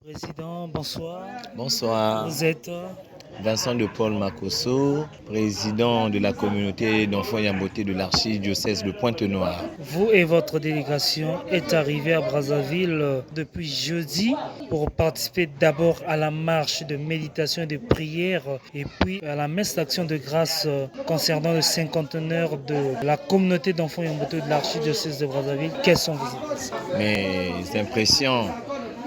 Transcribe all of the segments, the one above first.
Président, bonsoir. Bonsoir, Vous êtes Vincent de Paul Makosso, président de la communauté d'enfants Yamboté de l'archidiocèse de Pointe-Noire. vous et votre délégation êtes arrivés à Brazzaville depuis jeudi pour participer d'abord à la marche de méditation et de prière et puis à la messe d'action de grâce concernant le cinquantenaire de la communauté d'enfants Yamboté de l'archidiocèse de Brazzaville. Quelles sont vos impressions? Mes impressions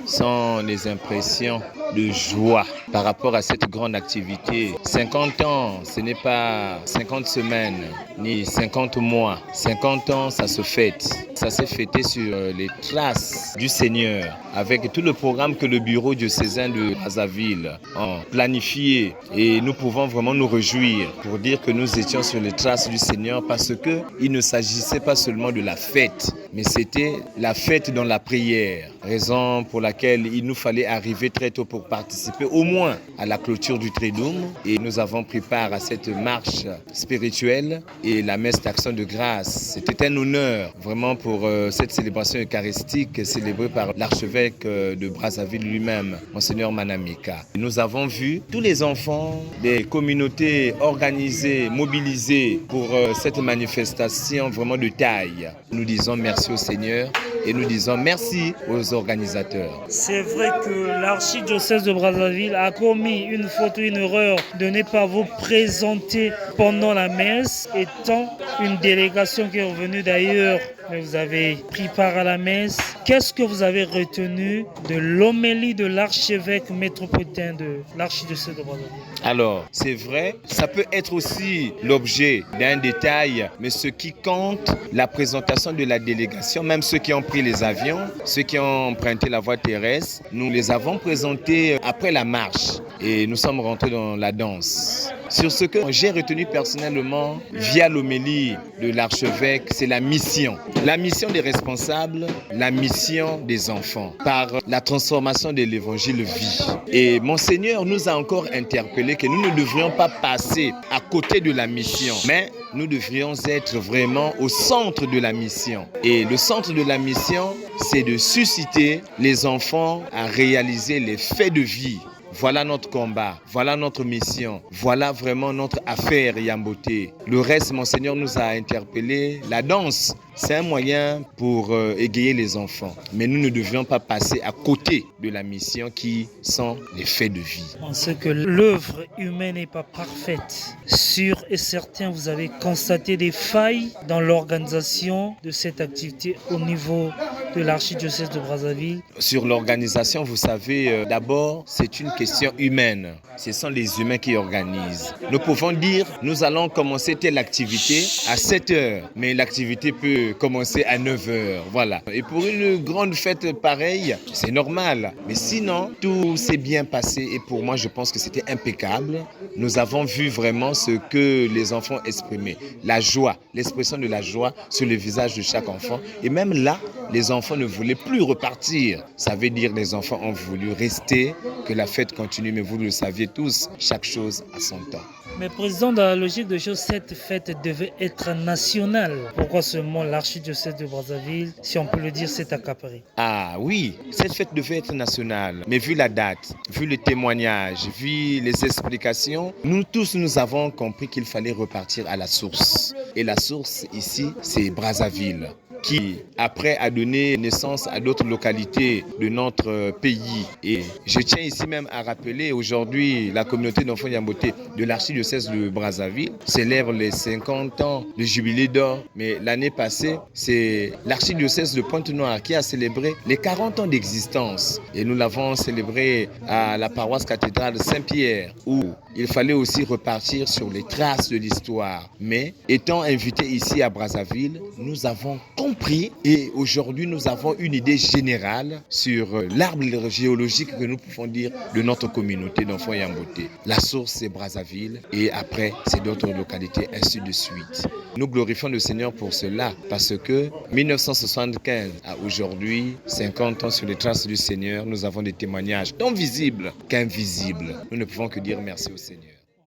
sont des impressions de joie par rapport à cette grande activité. 50 ans, ce n'est pas 50 semaines ni 50 mois. 50 ans, ça se fête. Ça s'est fêté sur les traces du Seigneur avec tout le programme que le bureau diocésain de Brazzaville a planifié. Et nous pouvons vraiment nous réjouir pour dire que nous étions sur les traces du Seigneur parce qu'il ne s'agissait pas seulement de la fête, mais c'était la fête dans la prière. Raison pour laquelle il nous fallait arriver très tôt pour participer au moins à la clôture du Triduum. Et nous avons pris part à cette marche spirituelle et la messe d'action de grâce. C'était un honneur vraiment pour cette célébration eucharistique célébrée par l'archevêque de Brazzaville lui-même, Monseigneur Manamika. Nous avons vu tous les enfants des communautés organisées, mobilisées pour cette manifestation vraiment de taille. Nous disons merci au Seigneur et nous disons merci aux organisateurs. C'est vrai que l'archidiocèse de Brazzaville a commis une faute, une erreur de ne pas vous présenter pendant la messe, étant une délégation qui est revenue d'ailleurs. Mais vous avez pris part à la messe. Qu'est-ce que vous avez retenu de l'homélie de l'archevêque métropolitain de l'archidiocèse de Brazzaville? Alors, c'est vrai, ça peut être aussi l'objet d'un détail, mais ce qui compte, la présentation de la délégation, même ceux qui ont pris les avions, ceux qui ont emprunté la voie terrestre, nous les avons présentés après la marche et nous sommes rentrés dans la danse. Sur ce que j'ai retenu personnellement via l'homélie de l'archevêque, c'est la mission. La mission des responsables, la mission des enfants, par la transformation de l'évangile vie. Et Monseigneur nous a encore interpellé que nous ne devrions pas passer à côté de la mission, mais nous devrions être vraiment au centre de la mission. Et le centre de la mission, c'est de susciter les enfants à réaliser les faits de vie. Voilà notre combat, voilà notre mission, voilà vraiment notre affaire Yamboté. Le reste, Monseigneur nous a interpellés. La danse, c'est un moyen pour égayer les enfants. Mais nous ne devrions pas passer à côté de la mission qui sont les faits de vie. On sait que l'œuvre humaine n'est pas parfaite. Sûr et certain, vous avez constaté des failles dans l'organisation de cette activité au niveau de l'archidiocèse de Brazzaville. Sur l'organisation, vous savez, d'abord, c'est une question humaine. Ce sont les humains qui organisent. Nous pouvons dire, nous allons commencer telle activité à 7 heures, mais l'activité peut commencer à 9 heures. Voilà. Et pour une grande fête pareille, c'est normal. Mais sinon, tout s'est bien passé et pour moi, je pense que c'était impeccable. Nous avons vu vraiment ce que les enfants exprimaient. La joie, l'expression de la joie sur le visage de chaque enfant. Et même là, les enfants ne voulaient plus repartir. Ça veut dire que les enfants ont voulu rester, que la fête continue. Mais vous le saviez tous, chaque chose a son temps. Mais président, dans la logique de choses, cette fête devait être nationale. Pourquoi seulement l'archidiocèse de Brazzaville, si on peut le dire, s'est accaparé? Ah oui, cette fête devait être nationale. Mais vu la date, vu les témoignages, vu les explications, nous tous, nous avons compris qu'il fallait repartir à la source. Et la source ici, c'est Brazzaville, qui après a donné naissance à d'autres localités de notre pays. Et je tiens ici même à rappeler aujourd'hui la communauté d'enfants Yamboté de l'archidiocèse de Brazzaville célèbre les 50 ans de jubilé d'or. Mais l'année passée, c'est l'archidiocèse de Pointe-Noire qui a célébré les 40 ans d'existence. Et nous l'avons célébré à la paroisse cathédrale Saint-Pierre où il fallait aussi repartir sur les traces de l'histoire. Mais étant invités ici à Brazzaville, nous avons compris et aujourd'hui nous avons une idée générale sur l'arbre géologique que nous pouvons dire de notre communauté d'enfants Yamboté. La source c'est Brazzaville et après c'est d'autres localités, ainsi de suite. Nous glorifions le Seigneur pour cela parce que 1975 à aujourd'hui, 50 ans sur les traces du Seigneur, nous avons des témoignages tant visibles qu'invisibles. Nous ne pouvons que dire merci au Seigneur.